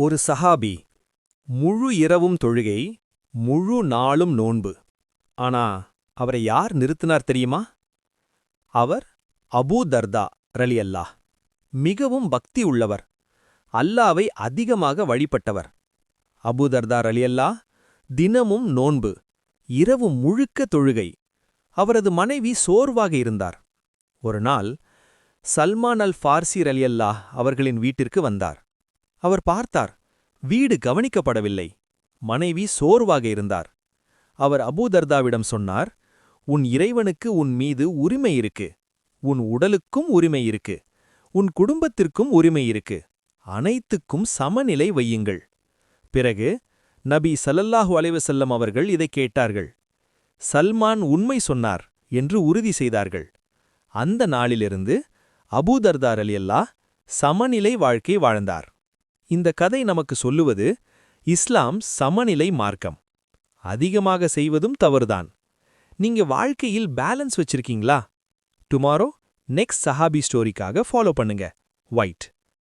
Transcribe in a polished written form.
ஒரு சஹாபி முழு இரவும் தொழுகை, முழு நாளும் நோன்பு. ஆனா அவரை யார் நிறுத்தினார் தெரியுமா? அவர் அபூ தர்தா ரலியல்லாஹ். மிகவும் பக்தி உள்ளவர், அல்லாவை அதிகமாக வழிபட்டவர். அபூ தர்தா ரலியல்லாஹ் தினமும் நோன்பு, இரவு முழுக்க தொழுகை. அவரது மனைவி சோர்வாக இருந்தார். ஒரு நாள் சல்மான் அல் ஃபார்சி ரலியல்லாஹ் அவர்களின் வீட்டிற்கு வந்தார். அவர் பார்த்தார், வீடு கவனிக்கப்படவில்லை. மனைவி சோர்வாக இருந்தார். அவர் அபூ தர்தாவிடம் சொன்னார், உன் இறைவனுக்கு உன் மீது உரிமை இருக்கு, உன் உடலுக்கும் உரிமை இருக்கு, உன் குடும்பத்திற்கும் உரிமை இருக்கு, அனைத்துக்கும் சமநிலை வையுங்கள். பிறகு நபி ஸல்லல்லாஹு அலைஹி வஸல்லம் அவர்கள் இதைக் கேட்டார்கள். சல்மான் உண்மை சொன்னார் என்று உறுதி செய்தார்கள். அந்த நாளிலிருந்து அபூ தர்தா ரலியல்லாஹ் சமநிலை வாழ்க்கை வாழ்ந்தார். இந்த கதை நமக்கு சொல்லுவது, இஸ்லாம் சமநிலை மார்க்கம். அதிகமாக செய்வதும் தவறுதான். நீங்க வாழ்க்கையில் பேலன்ஸ் வச்சிருக்கீங்களா? டுமாரோ நெக்ஸ்ட் சஹாபி ஸ்டோரிக்காக ஃபாலோ பண்ணுங்க. ஒயிட்.